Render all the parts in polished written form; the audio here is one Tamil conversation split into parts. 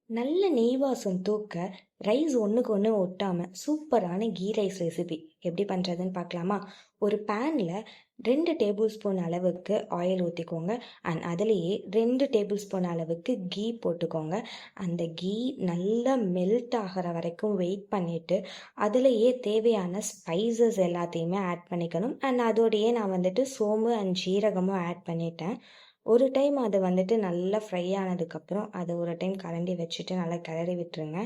நல்ல நெய் வாசம் தூக்க ரைஸ் ஒன்றுக்கு ஒன்று ஒட்டாமல் சூப்பரான கீ ரைஸ் ரெசிபி எப்படி பண்ணுறதுன்னு பார்க்கலாமா? ஒரு பேனில் 2 டேபிள் ஸ்பூன் அளவுக்கு ஆயில் ஊற்றிக்கோங்க. அண்ட் அதுலேயே 2 டேபிள் ஸ்பூன் அளவுக்கு கீ போட்டுக்கோங்க. அந்த கீ நல்லா மெல்ட் ஆகிற வரைக்கும் வெயிட் பண்ணிவிட்டு அதுலேயே தேவையான ஸ்பைசஸ் எல்லாத்தையுமே ஆட் பண்ணிக்கணும். அண்ட் அதோடையே நான் வந்துட்டு சோம்பு அண்ட் ஜீரகமும் ஆட் பண்ணிட்டேன். ஒரு டைம் அது வந்துட்டு நல்லா ஃப்ரை ஆனதுக்கப்புறம் அதை ஒரு டைம் கரண்டி வச்சுட்டு நல்லா கிளறி விட்டுருங்க.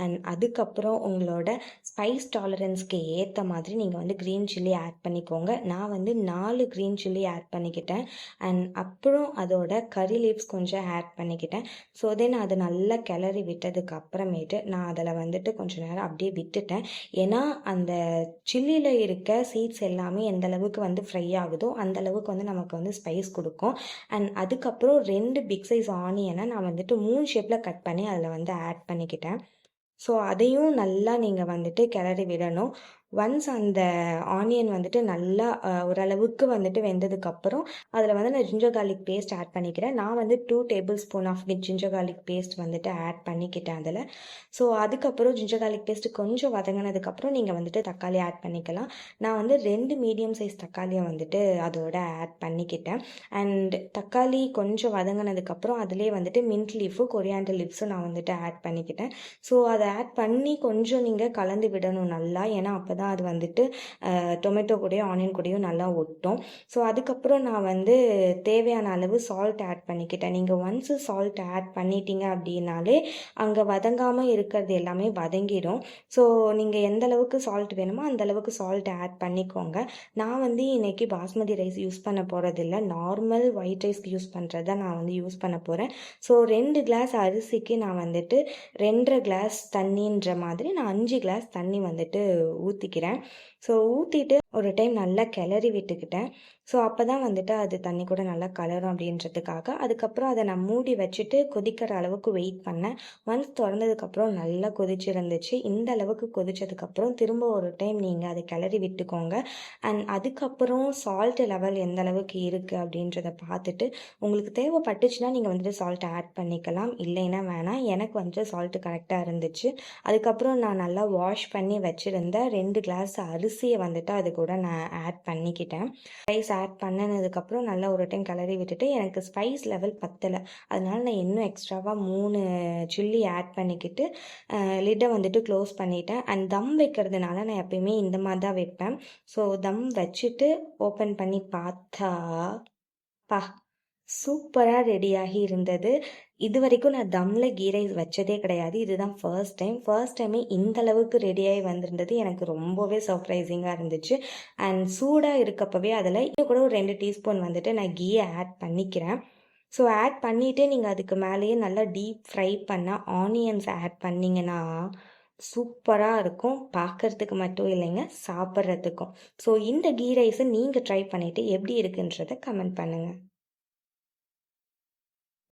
அண்ட் அதுக்கப்புறம் உங்களோட ஸ்பைஸ் டாலரன்ஸ்க்கு ஏற்ற மாதிரி நீங்கள் வந்து க்ரீன் சில்லி ஆட் பண்ணிக்கோங்க. நான் வந்து 4 க்ரீன் சில்லி ஆட் பண்ணிக்கிட்டேன். அண்ட் அப்புறம் அதோட கறி லீவ்ஸ் கொஞ்சம் ஆட் பண்ணிக்கிட்டேன். ஸோ தென் அதை நல்லா கிளறி விட்டதுக்கு அப்புறமேட்டு நான் அதில் வந்துட்டு கொஞ்சம் நேரம் அப்படியே விட்டுட்டேன். ஏன்னா அந்த சில்லியில் இருக்க சீட்ஸ் எல்லாமே எந்த அளவுக்கு வந்து ஃப்ரை ஆகுதோ அந்த அளவுக்கு வந்து நமக்கு வந்து ஸ்பைஸ் கொடுக்கும். அண்ட் அதுக்கப்புறம் 2 பிக் சைஸ் ஆனியனை நான் வந்துட்டு 3 ஷேப்பில் கட் பண்ணி அதில் வந்து ஆட் பண்ணிக்கிட்டேன். ஸோ அதையும் நல்லா நீங்கள் வந்துட்டு கிளறி விடணும். ஒன்ஸ் அந்த ஆனியன் வந்துட்டு நல்லா ஓரளவுக்கு வந்துட்டு வெந்ததுக்கப்புறம் அதில் வந்து நான் ஜிஞ்சர் கார்லிக் பேஸ்ட் ஆட் பண்ணிக்கிறேன். நான் வந்து 2 tablespoon of ginger garlic paste வந்துட்டு ஆட் பண்ணிக்கிட்டேன் அதில். ஸோ அதுக்கப்புறம் ஜிஞ்சர் கார்லிக் பேஸ்ட்டு கொஞ்சம் வதங்கினதுக்கப்புறம் நீங்கள் வந்துட்டு தக்காளி ஆட் பண்ணிக்கலாம். நான் வந்து 2 மீடியம் சைஸ் தக்காளியை வந்துட்டு அதோட ஆட் பண்ணிக்கிட்டேன். அண்ட் தக்காளி கொஞ்சம் வதங்கினதுக்கப்புறம் அதிலே வந்துட்டு மின்ட் லீஃபும் கொரியாண்டர் லீவ்ஸும் நான் வந்துட்டு ஆட் பண்ணிக்கிட்டேன். ஸோ அதை ஆட் பண்ணி கொஞ்சம் நீங்கள் கலந்து விடணும் நல்லா. ஏன்னா அப்போ தான் அது வந்துட்டு டொமேட்டோ கூடயும் ஆனியன் கூடயும் நல்லா ஒட்டும். ஸோ அதுக்கப்புறம் நான் வந்து தேவையான அளவு சால்ட் ஆட் பண்ணிக்கிட்டேன். நீங்கள் ஒன்ஸு சால்ட் ஆட் பண்ணிட்டீங்க அப்படின்னாலே அங்கே வதங்காமல் இருக்கிறது எல்லாமே வதங்கிடும். ஸோ நீங்கள் எந்த அளவுக்கு சால்ட் வேணுமோ அந்த அளவுக்கு சால்ட் ஆட் பண்ணிக்கோங்க. நான் வந்து இன்றைக்கி பாஸ்மதி ரைஸ் யூஸ் பண்ண போகிறதில்ல, நார்மல் ஒயிட் ரைஸ்க்கு யூஸ் பண்ணுறத நான் வந்து யூஸ் பண்ண போகிறேன். ஸோ 2 கிளாஸ் அரிசிக்கு நான் வந்துட்டு 2.5 கிளாஸ் தண்ணின்ற மாதிரி நான் 5 கிளாஸ் தண்ணி வந்துட்டு ஊற்றிக்கிறேன். ஸோ ஊற்றிட்டு ஒரு டைம் நல்லா கிளறி விட்டுக்கிட்டேன். ஸோ அப்போ தான் வந்துட்டு அது தண்ணி கூட நல்லா கலரும் அப்படின்றதுக்காக. அதுக்கப்புறம் அதை நான் மூடி வச்சுட்டு கொதிக்கிற அளவுக்கு வெயிட் பண்ணேன். ஒன்ஸ் திறந்ததுக்கப்புறம் நல்லா கொதிச்சிருந்துச்சு. இந்த அளவுக்கு கொதிச்சதுக்கப்புறம் திரும்ப ஒரு டைம் நீங்கள் அதை கிளறி விட்டுக்கோங்க. அண்ட் அதுக்கப்புறம் சால்ட் லெவல் எந்த அளவுக்கு இருக்குது அப்படின்றத பார்த்துட்டு உங்களுக்கு தேவைப்பட்டுச்சுன்னா நீங்கள் வந்துட்டு சால்ட் ஆட் பண்ணிக்கலாம், இல்லைன்னா வேணாம். எனக்கு வந்துட்டு சால்ட்டு கரெக்டாக இருந்துச்சு. அதுக்கப்புறம் நான் நல்லா வாஷ் பண்ணி வச்சுருந்த 2 கிளாஸ் அரிசியை வந்துட்டு அது கூட நான் ஆட் பண்ணிக்கிட்டேன். ரைஸ் ஆட் பண்ணினதுக்கப்புறம் நல்லா ஒரு டைம் கிளறி விட்டுட்டு எனக்கு ஸ்பைஸ் லெவல் பத்தலை, அதனால நான் இன்னும் எக்ஸ்ட்ராவாக 3 சில்லி ஆட் பண்ணிக்கிட்டு லிட்டை வந்துட்டு க்ளோஸ் பண்ணிட்டேன். அண்ட் தம் வைக்கிறதுனால நான் எப்பயுமே இந்த மாதிரி தான் வைப்பேன். ஸோ தம் வச்சுட்டு ஓப்பன் பண்ணி பார்த்தா பா சூப்பராக ரெடியாகி இருந்தது. இது வரைக்கும் நான் தம்மில் கீ ரைஸ் வச்சதே கிடையாது. இதுதான் ஃபர்ஸ்ட் டைமே இந்த அளவுக்கு ரெடியாகி வந்திருந்தது. எனக்கு ரொம்பவே சர்ப்ரைசிங்காக இருந்துச்சு. அண்ட் சூடாக இருக்கப்பவே அதில் இன்னும் கூட ஒரு 2 டீஸ்பூன் வந்துட்டு நான் கீயை ஆட் பண்ணிக்கிறேன். ஸோ ஆட் பண்ணிவிட்டு நீங்கள் அதுக்கு மேலேயே நல்லா டீப் ஃப்ரை பண்ண ஆனியன்ஸ் ஆட் பண்ணிங்கன்னா சூப்பராக இருக்கும். பார்க்குறதுக்கு மட்டும் இல்லைங்க, சாப்பிட்றதுக்கும். ஸோ இந்த கீ ரைஸை நீங்கள் ட்ரை பண்ணிவிட்டு எப்படி இருக்குன்றதை கமெண்ட் பண்ணுங்கள்.